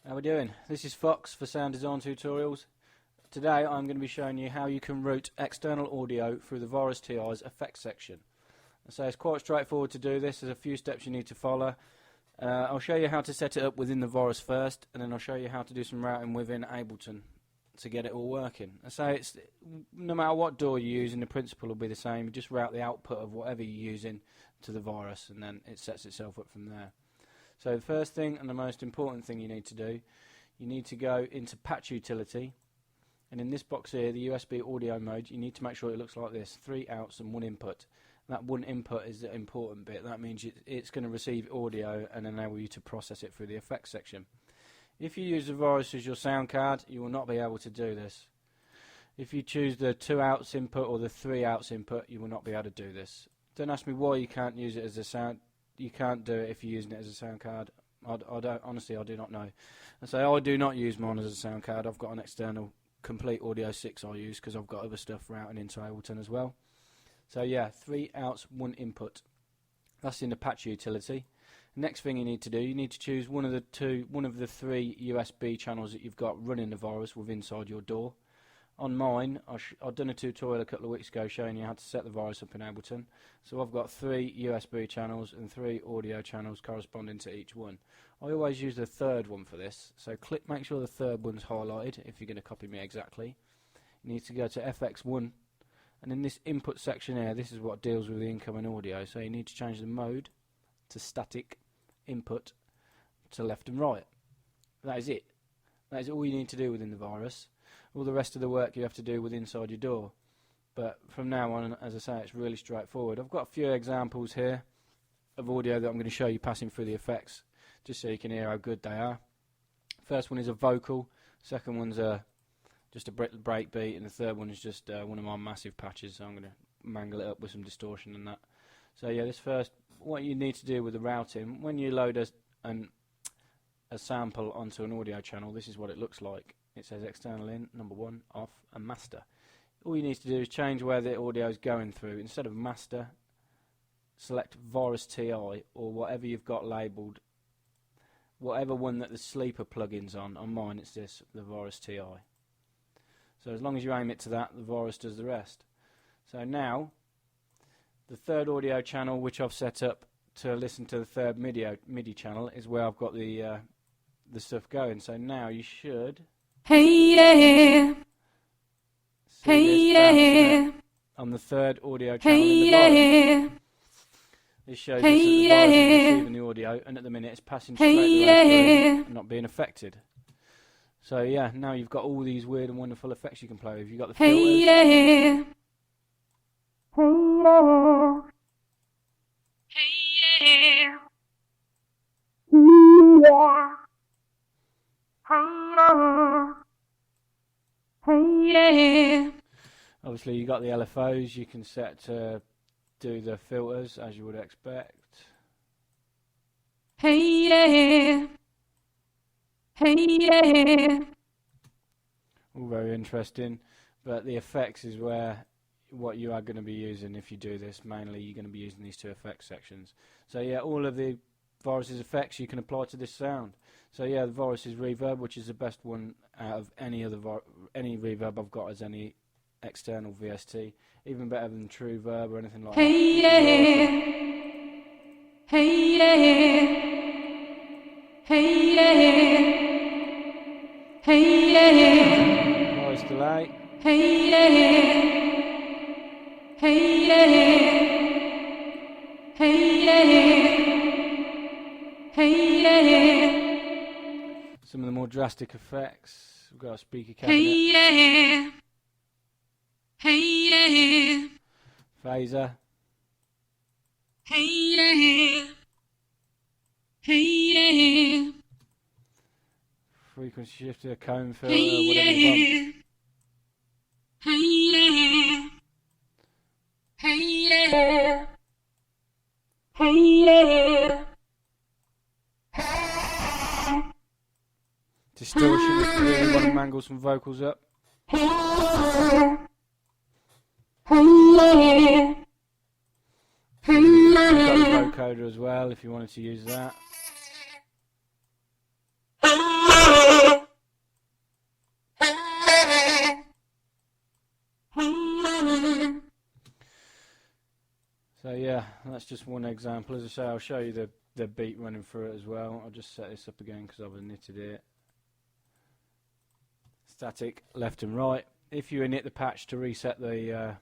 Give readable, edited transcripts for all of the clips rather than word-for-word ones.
How we doing? This is Fox for Sound Design Tutorials. Today I'm going to be showing you how you can route external audio through the Voris TI's effects section. So it's quite straightforward to do this. There's a few steps you need to follow. I'll show you how to set it up within the Voris first, and then I'll show you how to do some routing within Ableton to get it all working. So it's no matter what DAW you use, the principle will be the same. You just route the output of whatever you're using to the Voris, and then it sets itself up from there. So the first thing and the most important thing you need to do, you need to go into Patch Utility, and in this box here, the USB audio mode, you need to make sure it looks like this: 3 outs and 1 input. That 1 input is the important bit. That means it's going to receive audio and enable you to process it through the effects section. If you use the Voris as your sound card, you will not be able to do this. If you choose the 2 outs input or the 3 outs input, you will not be able to do this. Don't ask me why you can't use it as a sound. You can't do it if you're using it as a sound card. Honestly, I do not know. And so I do not use mine as a sound card. I've got an external Complete Audio 6 I use because I've got other stuff routing into Ableton as well. So yeah, 3 outs, 1 input. That's in the Patch Utility. Next thing you need to do, you need to choose one of the 3 USB channels that you've got running the Voris with inside your DAW. On mine, I've done a tutorial a couple of weeks ago showing you how to set the Voris up in Ableton. So I've got 3 USB channels and 3 audio channels corresponding to each one. I always use the third one for this. So make sure the third one's highlighted if you're going to copy me exactly. You need to go to FX1, and in this input section here, this is what deals with the incoming audio. So you need to change the mode to static, input to left and right. That is it. That is all you need to do within the Voris. All the rest of the work you have to do with inside your DAW. But from now on, as I say, it's really straightforward. I've got a few examples here of audio that I'm going to show you passing through the effects, just so you can hear how good they are. First one is a vocal, second one's just a break beat, and the third one is just one of my massive patches, so I'm going to mangle it up with some distortion and that. So yeah, this first, what you need to do with the routing, when you load a sample onto an audio channel, this is what it looks like. It says external in, number 1, off, and master. All you need to do is change where the audio is going through. Instead of master, select Voris TI or whatever you've got labelled, whatever one that the sleeper plugin's on. On mine it's this, the Voris TI. So as long as you aim it to that, the Voris does the rest. So now, the third audio channel which I've set up to listen to the third MIDI channel is where I've got the stuff going. So now you should... Hey yeah, hey yeah, on the third audio channel hey in the yeah, this shows hey us that the Voris is receiving the audio, and at the minute it's passing straight away through and not being affected. So yeah, now you've got all these weird and wonderful effects you can play with. You've got the filters. hey yeah, hey yeah, hey yeah. Obviously you got the LFOs you can set to do the filters as you would expect. Hey yeah, hey yeah. All very interesting, but the effects is what you are going to be using if you do this. Mainly you're going to be using these 2 effects sections. So yeah, all of the Voris's effects you can apply to this sound. So yeah, the Voris's reverb, which is the best one out of any reverb I've got as any external VST, even better than True Verb or anything like that. Hey yeah, hey yeah, hey yeah, hey yeah, Voris delay. hey yeah, hey yeah, hey yeah, hey yeah. Some of the more drastic effects. We've got a speaker cabinet. Hey yeah, hey yeah, Phaser. hey yeah, hey yeah, Frequency shifter, cone filter, hey whatever you want. yeah, hey yeah, hey yeah, hey yeah. Distortion if you really want to mangle some vocals up. vocoder as well if you wanted to use that. yeah, that's just one example. As I say, I'll show you the beat running through it as well. I'll just set this up again because I've knitted it. Static left and right. If you init the patch to reset the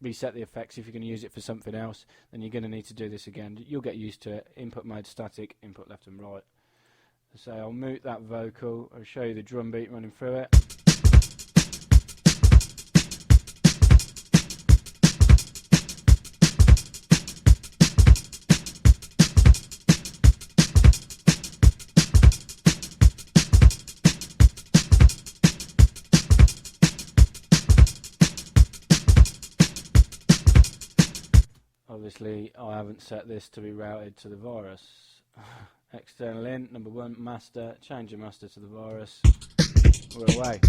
effects, if you're going to use it for something else, then you're going to need to do this again. You'll get used to it. Input mode static, input left and right. So I'll mute that vocal. I'll show you the drum beat running through it. Obviously, I haven't set this to be routed to the virus. External in, number 1, master, change your master to the virus. We're away.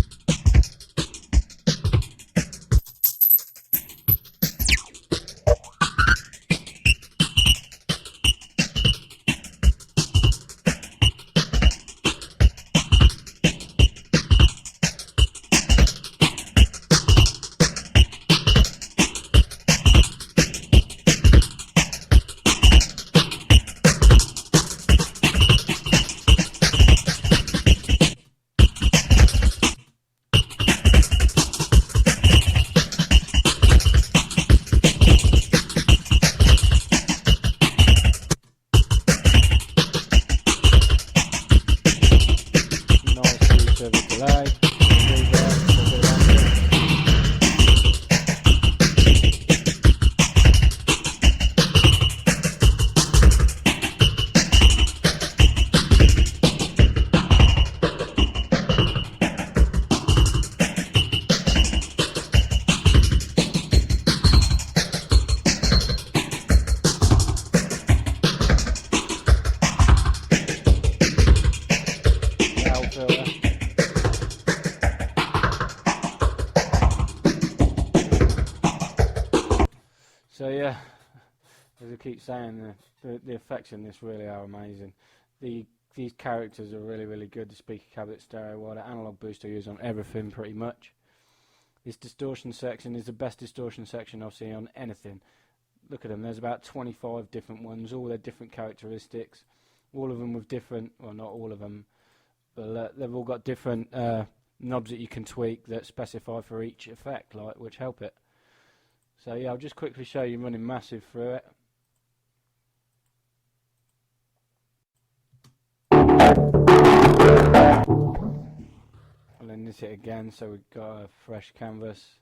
So yeah, as I keep saying, the effects in this really are amazing. These characters are really good. The speaker cabinet, stereo wire, analog boost I use on everything pretty much. This distortion section is the best distortion section I've seen on anything. Look at them, there's about 25 different ones, all their different characteristics, all of them with different, well not all of them, but they've all got different knobs that you can tweak that specify for each effect, which help it. So yeah, I'll just quickly show you running massive through it. I'll then knit it again so we've got a fresh canvas.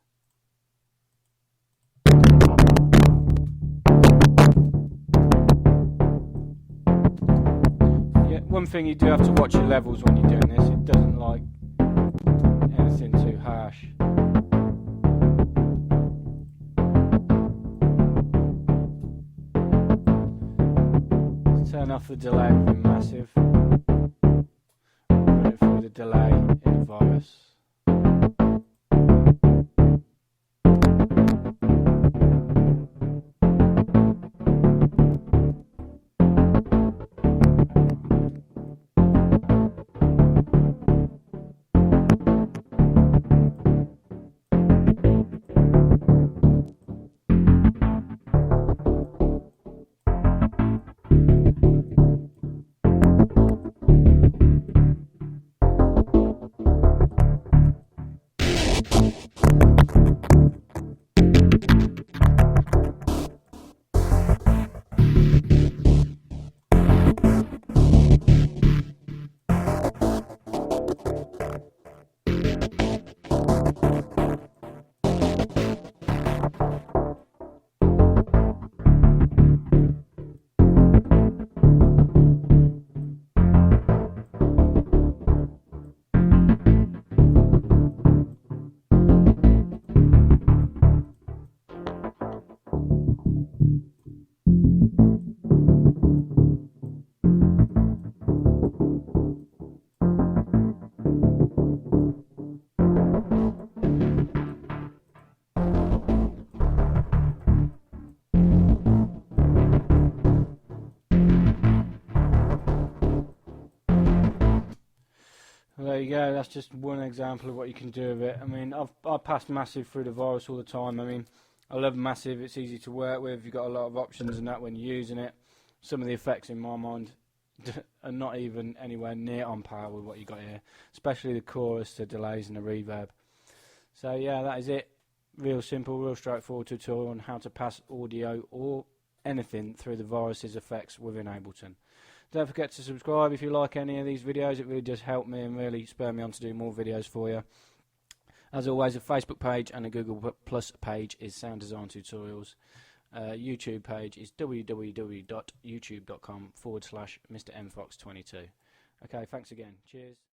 Yeah, one thing you do have to watch your levels when you're doing this. It doesn't like anything too harsh. Turn off the delay with massive. Run it through the delay in the virus. There you go, that's just one example of what you can do with it. I mean, I pass massive through the virus all the time. I mean, I love Massive. It's easy to work with. You've got a lot of options and that when you're using it. Some of the effects in my mind are not even anywhere near on par with what you got here, especially the chorus, the delays and the reverb. So yeah, that is it. Real simple, real straightforward tutorial on how to pass audio or anything through the Virus's effects within Ableton. Don't forget to subscribe if you like any of these videos. It really does help me and really spur me on to do more videos for you. As always, a Facebook page and a Google Plus page is Sound Design Tutorials. YouTube page is www.youtube.com/MrMFox22. Okay, thanks again. Cheers.